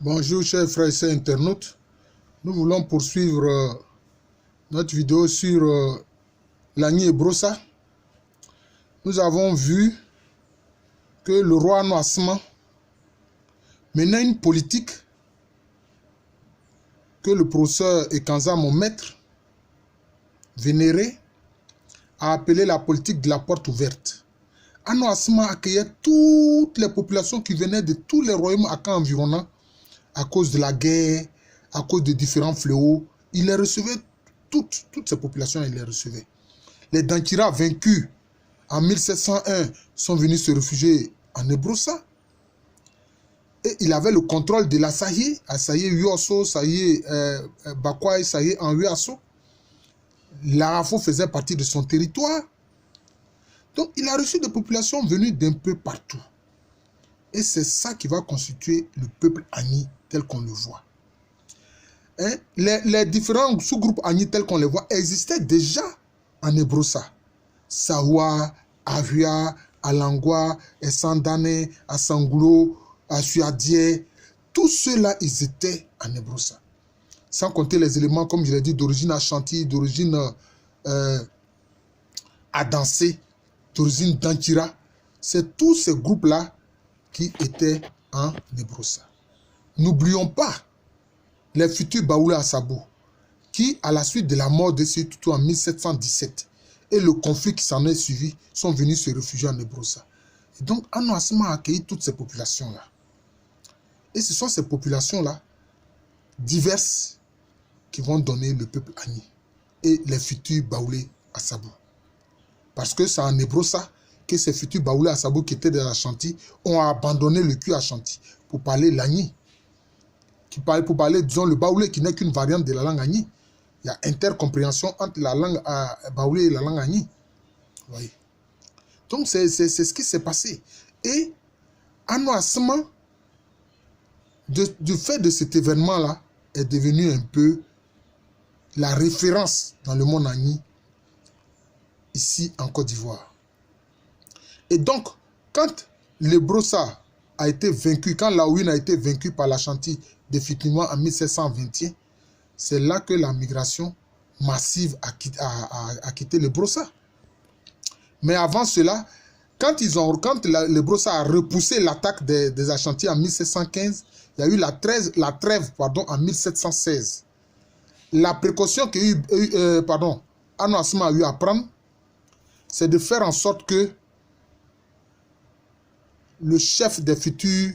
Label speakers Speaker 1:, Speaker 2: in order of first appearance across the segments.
Speaker 1: Bonjour chers frères et sœurs internautes, nous voulons poursuivre notre vidéo sur Lagny et Brossa. Nous avons vu que le roi Noasma menait une politique que le professeur Ekanza, mon maître vénéré, a appelé la politique de la porte ouverte. Noasma accueillait toutes les populations qui venaient de tous les royaumes environnants à cause de la guerre, à cause de différents fléaux. Il les recevait, toutes ces populations, il les recevait. Les Dankira vaincus en 1701 sont venus se réfugier en Ebrossa. Et il avait le contrôle de la Saye, Saye Yuoso, Saye Bakwai, Saye en Yuaso. L'Arafo faisait partie de son territoire. Donc il a reçu des populations venues d'un peu partout. Et c'est ça qui va constituer le peuple Agni tel qu'on le voit. Hein? Les différents sous-groupes Agni tels qu'on les voit existaient déjà en Ebrossa. Sawa, Avia, Alangwa, Sandane, Asangoulo, Asuadie, tous ceux-là, ils étaient en Ebrossa. Sans compter les éléments, comme je l'ai dit, d'origine Ashanti, d'origine Adansé, d'origine Dankira. C'est tous ces groupes-là qui étaient en Ebrossa. N'oublions pas les futurs Baoulé Assabo, qui, à la suite de la mort de Sékou Toutou en 1717 et le conflit qui s'en est suivi, sont venus se réfugier en Ebrossa. Et donc, Noasma a accueilli toutes ces populations-là. Et ce sont ces populations-là, diverses, qui vont donner le peuple Agni et les futurs Baoulé Assabo. Parce que c'est en Ebrossa que ces futurs Baoulé Assabo qui étaient dans Ashanti ont abandonné le cul Ashanti pour parler l'Agni. Pour parler, disons, le Baoulé qui n'est qu'une variante de la langue Agni. Il y a intercompréhension entre la langue Baoulé et la langue Agni. Voyez. Donc, c'est ce qui s'est passé. Et Noasma, du fait de cet événement-là, est devenu un peu la référence dans le monde Agni, ici en Côte d'Ivoire. Et donc, quand le Brossa a été vaincu, quand Laouine a été vaincu par l'Ashanti définitivement en 1721, c'est là que la migration massive a quitté le Brossa. Mais avant cela, quand le Brossa a repoussé l'attaque des Ashanti en 1715, il y a eu la trêve en 1716. La précaution Noasma a eu à prendre, c'est de faire en sorte que le chef des futurs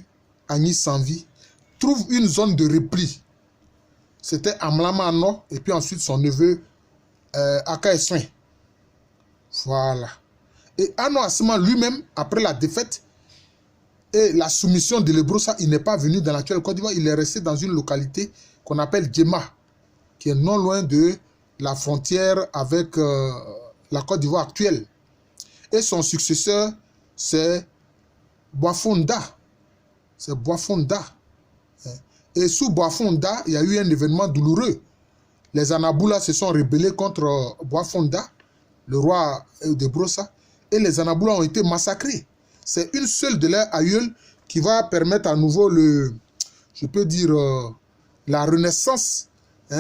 Speaker 1: Agni Sanvi trouve une zone de repli. C'était Amlama Ano et puis ensuite son neveu Aka Essoin. Voilà. Et Noasma lui-même, après la défaite et la soumission de l'Ebrossa, il n'est pas venu dans l'actuelle Côte d'Ivoire, il est resté dans une localité qu'on appelle Djema, qui est non loin de la frontière avec la Côte d'Ivoire actuelle. Et son successeur, c'est Boafonda. C'est Boafonda. Et sous Boafonda, il y a eu un événement douloureux. Les Anaboula se sont rebellés contre Boafonda, le roi de Brossa, et les Anaboula ont été massacrés. C'est une seule de leurs aïeuls qui va permettre à nouveau la renaissance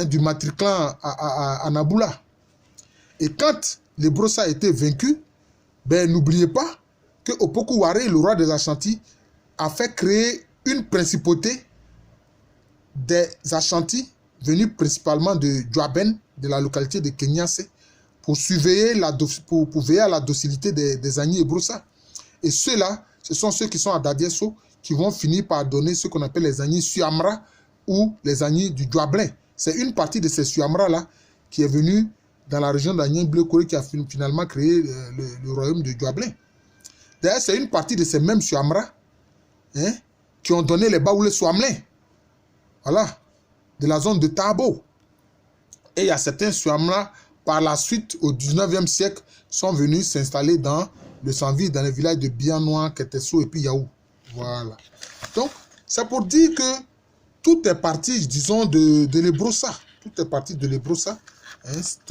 Speaker 1: du matriclan à Anaboula. Et quand les Brossa a été vaincu, n'oubliez pas que Opoku Waré, le roi des Ashanti, a fait créer une principauté des Ashanti, venus principalement de Djuaben, de la localité de Kenyase, pour veiller à la docilité des Agni et Brossa. Et ceux-là, ce sont ceux qui sont à Dadieso, qui vont finir par donner ce qu'on appelle les Agni Suamra ou les Agni du Djuablin. C'est une partie de ces Suamra-là qui est venue dans la région d'Agni Bleu qui a finalement créé le royaume de Djuablin. D'ailleurs, c'est une partie de ces mêmes Suamra qui ont donné les Baoulé Suamlin. Voilà, de la zone de Tabo. Et il y a certains Suamra, par la suite, au 19e siècle, sont venus s'installer dans le Sanvi, dans les villages de Bianois, Ketesso et puis Yaou. Voilà. Donc, c'est pour dire que tout est parti, disons, de l'Ebrossa. Tout est parti de l'Ebrossa.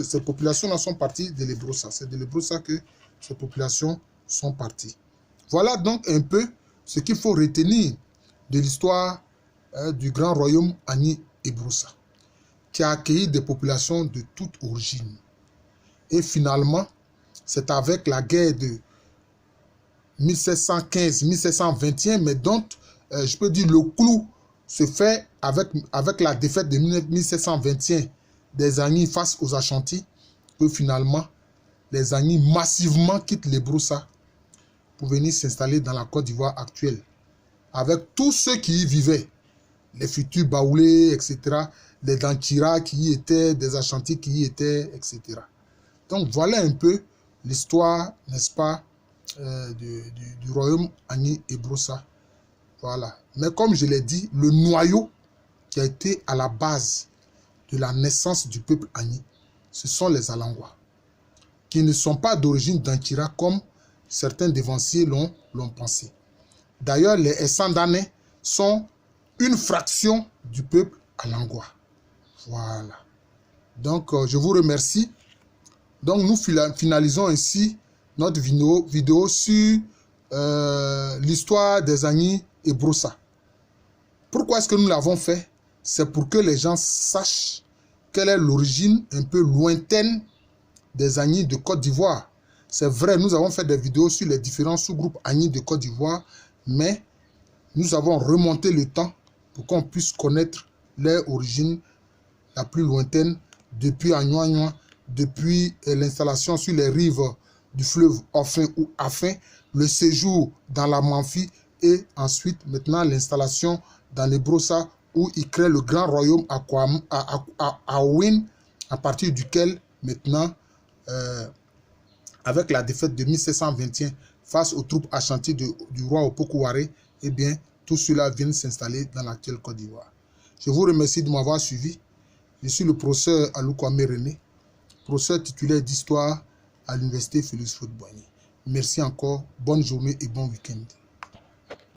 Speaker 1: Ces populations-là sont parties de l'Ebrossa. C'est de l'Ebrossa que ces populations sont parties. Voilà donc un peu ce qu'il faut retenir de l'histoire du grand royaume Agni et Broussa, qui a accueilli des populations de toute origine. Et finalement, c'est avec la guerre de 1715-1721, mais dont je peux dire le clou se fait avec la défaite de 1721 des Agni face aux Ashanti, que finalement, les Agni massivement quittent les Broussa pour venir s'installer dans la Côte d'Ivoire actuelle, avec tous ceux qui y vivaient, les futurs Baoulés, etc., les Dankira qui y étaient, des Ashanti qui y étaient, etc. Donc voilà un peu l'histoire, n'est-ce pas, du royaume Agni et Broussa. Voilà. Mais comme je l'ai dit, le noyau qui a été à la base de la naissance du peuple Agni, ce sont les Alangwa, qui ne sont pas d'origine Dankira comme certains dévanciers l'ont pensé. D'ailleurs, les Essandane sont une fraction du peuple Alangwa. Voilà. Donc, je vous remercie. Donc, nous finalisons ainsi notre vidéo sur l'histoire des Agni et Broussa. Pourquoi est-ce que nous l'avons fait? C'est pour que les gens sachent quelle est l'origine un peu lointaine des Agni de Côte d'Ivoire. C'est vrai, nous avons fait des vidéos sur les différents sous-groupes Agni de Côte d'Ivoire, mais nous avons remonté le temps pour qu'on puisse connaître leur origine la plus lointaine depuis Agnoagnoa, depuis l'installation sur les rives du fleuve Offin ou Affin, le séjour dans la Manfi et ensuite maintenant l'installation dans les Broussa où il crée le grand royaume à Ouin, à partir duquel maintenant, avec la défaite de 1721 face aux troupes Ashanti du roi Opoku-Waré, eh bien, tout cela vient s'installer dans l'actuelle Côte d'Ivoire. Je vous remercie de m'avoir suivi. Je suis le professeur Alou Kwame René, professeur titulaire d'histoire à l'université Félix Houphouët-Boigny. Merci encore, bonne journée et bon week-end.